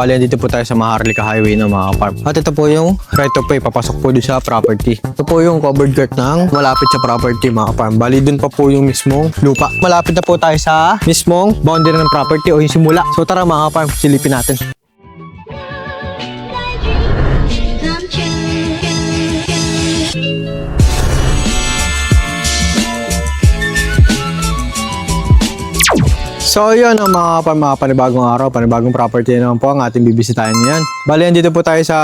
Bali, dito po tayo sa Maharlika Highway na mga farm. At ito po yung right of way, papasok po dito sa property. Ito po yung covered court ng malapit sa property mga farm. Bali, dun pa po yung mismong lupa. Malapit na po tayo sa mismong boundary ng property o yung simula. So tara mga farm, silipin natin. So yun ang mga panibagong araw, panibagong property naman po ang ating bibisitahin ngayon. Bali, andito po tayo sa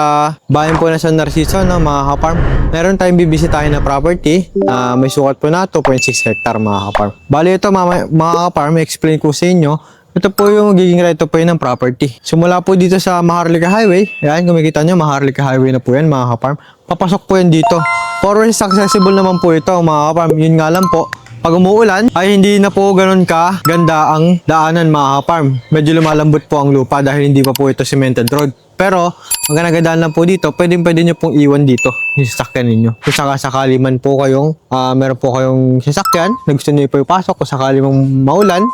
bayan po na San Narciso na mga ka-farm. Meron tayong bibisitahin na property na may sukat po na 2.6 hectare mga ka-farm. Bali ito mga ka-farm, explain ko sa inyo. Ito po yung magiging right of way ng property. Simula po dito sa Maharlika Highway. Ayan, kung makikita nyo, Maharlika Highway na po yan mga ka-farm. Papasok po yan dito. Four ways accessible naman po ito mga ka-farm. Yun nga lang po, pag umuulan ay hindi na po ganun ka ganda ang daanan mga ka-farm. Medyo lumalambot po ang lupa dahil hindi pa po ito cemented road. Pero ang ganagandaan lang po dito, pwede nyo pong iwan dito yung sasakyan ninyo. Kung sakali man po kayong meron po kayong sasakyan na gusto nyo po ipasok, kung sakali mong maulan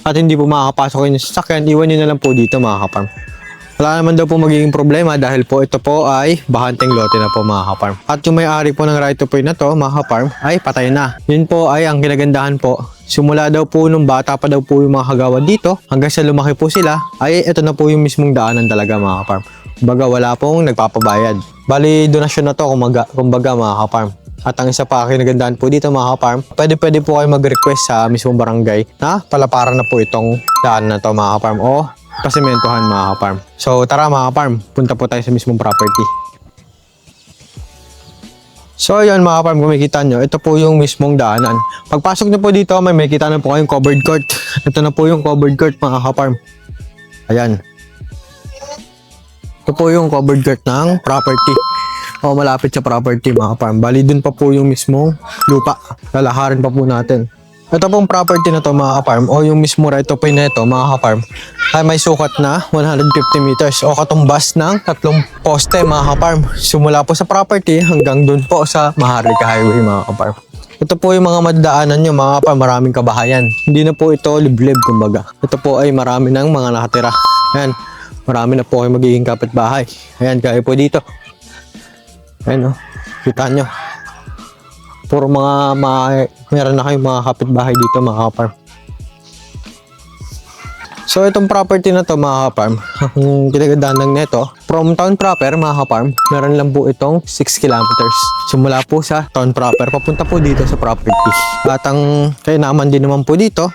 at hindi po makakapasok yung sasakyan, iwan nyo na lang po dito mga ka-farm. Wala naman daw po magiging problema dahil po ito po ay bahanteng lote na po mga ka-farm. At yung may-ari po ng right of way na to mga ka-farm ay patay na. Yun po ay ang kinagandahan po. Simula daw po nung bata pa daw po yung mga kagawad dito hanggang sa lumaki po sila ay ito na po yung mismong daanan talaga mga ka-farm. Kumbaga wala pong nagpapabayad. Bali donasyon na to kumbaga mga ka-farm. At ang isa pa kinagandahan po dito mga ka-farm, pwede po kayo mag-request sa mismong barangay na palaparan na po itong daan na to mga ka-farm o pasimentohan mga ka-farm. So tara mga ka-farm, punta po tayo sa mismong property. So yun mga ka-farm, kung makikita nyo, ito po yung mismong daanan. Pagpasok nyo po dito, may makikita na po kayong covered court. Ito na po yung covered court mga ka-farm. Ayan. Ito po yung covered court ng property. O malapit sa property mga ka-farm. Bali dun pa po yung mismong lupa. Lalaharin pa po natin. Ito pong property na to mga ka-farm o yung mismo right of way na ito mga ka-farm ay may sukat na 150 meters o katumbas ng 3 poste mga ka-farm. Simula po sa property hanggang dun po sa Maharlika Highway mga ka-farm. Ito po yung mga madaanan nyo mga ka-farm, maraming kabahayan. Hindi na po ito liblib kumbaga. Ito po ay marami ng mga nakatira. Ayan, marami na po kayo magiging kapitbahay. Ayan, kaya po dito. Ayan o, kita nyo. Puro meron na kayong mga kapitbahay dito mga ka-farm. So itong property na to mga ka-farm, ang kinagandaan lang nito, from town proper mga ka-farm, meron lang po itong 6 kilometers. Simula po sa town proper, papunta po dito sa property. At ang kainaman din naman po dito,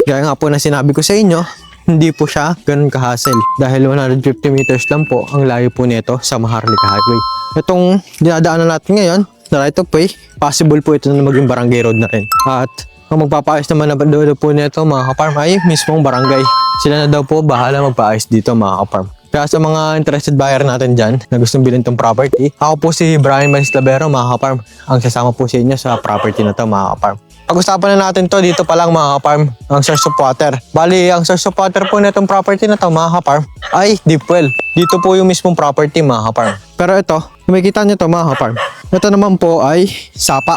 gaya nga po na sinabi ko sa inyo, hindi po siya ganun ka-hassle dahil 150 meters lang po ang layo po nito sa Maharlika Highway. Itong dinadaanan natin ngayon, na right of way, possible po ito na maging barangay road na rin. At ang magpapaayos naman na daw po nito mga ka-farm ay mismong barangay. Sila na daw po bahala magpaayos dito mga ka-farm. Kaya sa mga interested buyer natin dyan na gustong bilhin itong property, ako po si Brian Manislavero mga ka-farm. Ang sasama po sa inyo sa property na to mga ka-farm. Pag-usapan na natin to dito pa lang mga ka-farm, ang source of water. Bali, ang source of water po na itong property na to mga ka-farm ay deep well. Dito po yung mismong property mga ka-farm. Pero ito, makikita nyo to mga ka-farm. Ito naman po ay sapa.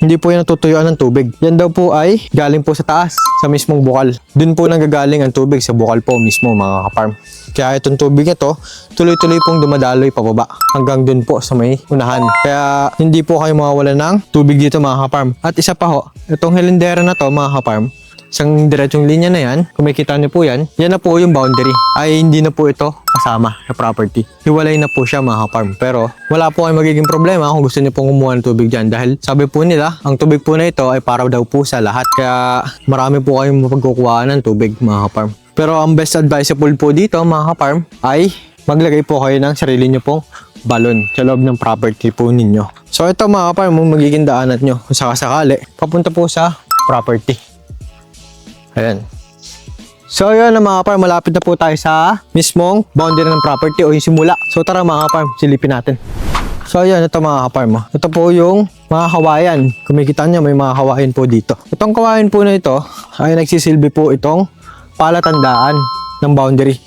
Hindi po yan natutuyuan ng tubig. Yan daw po ay galing po sa taas, sa mismong bukal. Doon po nanggagaling ang tubig sa bukal po mismo mga ka-farm. Kaya itong tubig ito, tuloy-tuloy pong dumadaloy pababa hanggang doon po sa may unahan. Kaya hindi po kayo mawawala ng tubig dito mga ka-farm. At isa pa ho, itong hilindera na to mga ka-farm, isang diretsong linya na yan, kung makikita niyo po yan, yan na po yung boundary. Ay hindi na po ito kasama sa property. Hiwalay na po siya mga ka-farm. Pero wala po kayong magiging problema kung gusto niyo pong kumuha ng tubig dyan. Dahil sabi po nila, ang tubig po na ito ay para daw po sa lahat. Kaya marami po kayong mapagkukuhaan ng tubig mga ka-farm. Pero ang best advisable po dito mga ka-farm ay maglagay po kayo ng sarili niyo pong balon sa loob ng property po ninyo. So ito mga ka-farm, magiging daanan nyo kung sakasakali papunta po sa property. Ayan. So yun mga ka-farm, malapit na po tayo sa mismong boundary ng property o yung simula. So tara mga ka-farm, silipin natin. So ayan, ito mga ka-farm. Ito po yung mga kawayan. Kung makikita nyo, may mga kawayan po dito. Itong kawayan po na ito ay nagsisilbi po itong palatandaan ng boundary.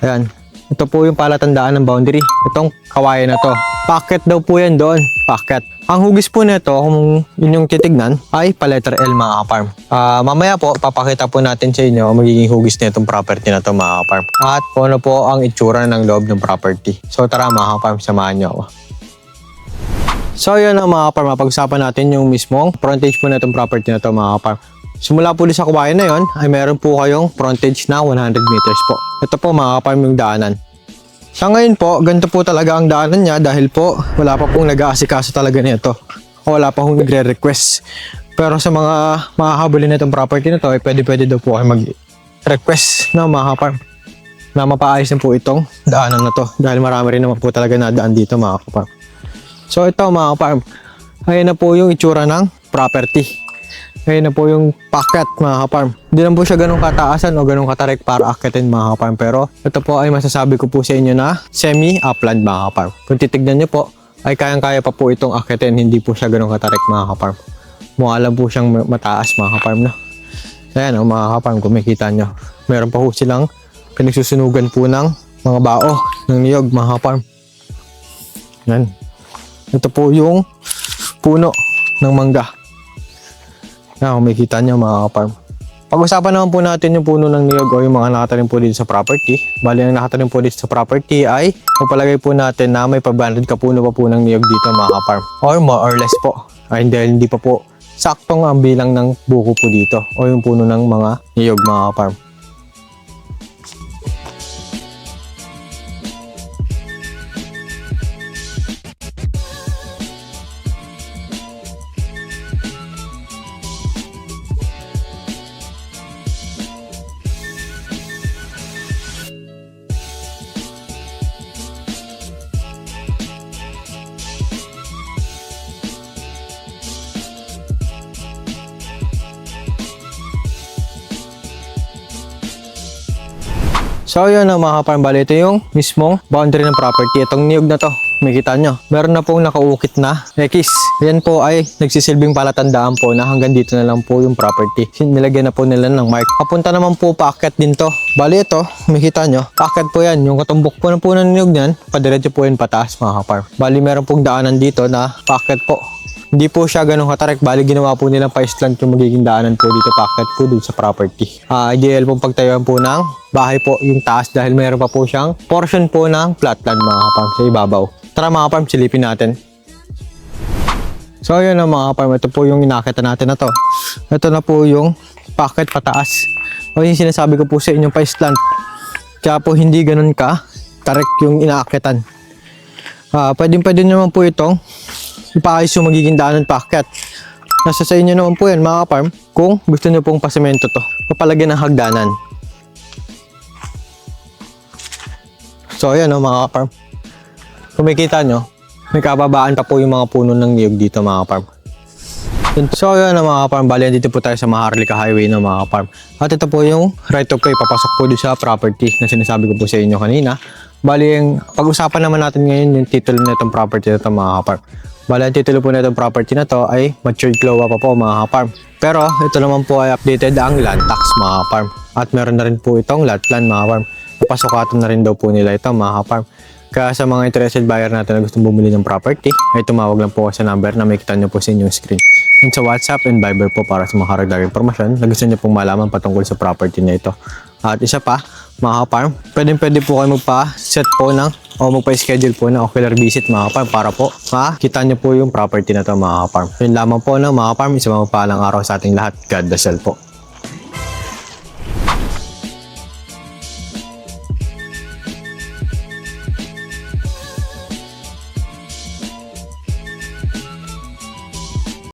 Ayan. Ito po yung palatandaan ng boundary. Itong kawayan na to. Packet daw po yan doon. Packet. Ang hugis po nito, kung inyong titignan, ay pa-letter L mga ka-farm. Mamaya po, papakita po natin sa inyo ang magiging hugis nitong property na to mga ka-farm. At kung ano po ang itsura ng loob ng property. So tara mga ka-farm, samahan nyo ako. So yun na mga ka-farm, mapag-usapan natin yung mismong frontage po nitong property na to mga ka-farm. Simula po sa kawayan na yon ay meron po kayong frontage na 100 meters po. Ito po mga ka-farm yung daanan. Sa ngayon po, ganito po talaga ang daanan niya dahil po wala pa pong nag-aasikaso talaga nito. O wala pa pong nagre-request. Pero sa mga makakahabulin na itong property na to, ay pwede daw po kayo mag-request na mga ka-farm na mapaayos na po itong daanan na to. Dahil marami rin naman po talaga nadaan dito mga ka-farm. So ito mga ka-farm, ayun na po yung itsura ng property. Ayun na po yung packet mga ka-farm. Hindi lang po siya ganun kataasan o ganun katarik para akitin mga ka-farm. Pero ito po ay masasabi ko po sa inyo na semi-upland mga ka-farm. Kung titignan nyo po, ay kayang-kaya pa po itong akitin. Hindi po siya ganun katarik mga ka-farm. Mukha lang po siyang mataas mga ka-farm na. Ayan o mga ka-farm, kung makikita nyo. Meron pa po silang pinagsusunugan po ng mga bao ng niyog mga ka-farm. Yan. Ito po yung puno ng mangga. Na, kung makikita nyo mga ka-farm. Pag-usapan naman po natin yung puno ng niyog o yung mga nakatanim po dito sa property. Bali, ang nakatanim po dito sa property ay magpalagay po natin na may 500 kapuno pa po ng niyog dito mga ka-farm. Or more or less po. Ay hindi pa po saktong ang bilang ng buko po dito o yung puno ng mga niyog mga ka-farm. So yun mga ka-farm, bali ito yung mismong boundary ng property. Itong niyog na to, makikita nyo. Meron na pong nakaukit na X. Yan po ay nagsisilbing palatandaan po na hanggang dito na lang po yung property. Nilagyan na po nila ng mark. Papunta naman po packet din to. Bali ito, makikita nyo, packet po yan. Yung katumbok po ng puno ng niyog niyan, padiretso po yun pataas mga ka-farm. Bali meron pong daanan dito na packet po. Hindi po siya ganun katarik, bali ginawa po nilang pa-slant yung magiging daanan po dito, packet po dito sa property. Ideal pong pagtayuan po ng bahay po yung taas dahil mayroon pa po siyang portion po ng flatland mga ka-farm sa ibabaw. Tara mga ka-farm, silipin natin. So yun na mga ka-farm, ito po yung inakita natin na to. Ito na po yung packet pataas. O yung sinasabi ko po sa inyong pa-slant. Kaya po hindi ganun ka tarik yung inaakitan. Pwede naman po itong ipaayos yung magiging daanan packet. Nasa sa inyo naman po yan mga ka-farm kung gusto nyo pong pasemento to. Papalagyan ng hagdanan. So ayan mga ka-farm. Kung makikita nyo, may kababaan pa po yung mga puno ng niyog dito mga ka-farm. So ayan mga ka-farm, bali dito po tayo sa Maharlika Highway na mga ka-farm. At ito po yung right of way papasok po dito sa property na sinasabi ko po sa inyo kanina. Bali yung pag-usapan naman natin ngayon yung titulo na itong property na ito mga ka-farm. Bali ang titulo po na itong property na to ay matured CLOA pa po mga ka-farm. Pero ito naman po ay updated ang land tax mga ka-farm. At meron na rin po itong lot plan mga ka-farm. Napasukatan na rin daw po nila ito mga ka-farm. Kaya sa mga interested buyer natin na gustong bumili ng property, ay tumawag lang po sa number na makikita nyo po sa inyong screen. And sa WhatsApp and Viber po para sa mga karagdagang impormasyon na gusto nyo pong malaman patungkol sa property na ito. At isa pa, mga ka-farm, pwede po kayo magpa-set po ng o magpa-schedule po ng ocular visit mga ka-farm para po makita nyo po yung property na ito mga ka-farm. Yun lamang po ng mga ka-farm, isang mapaalang araw sa ating lahat. God bless po.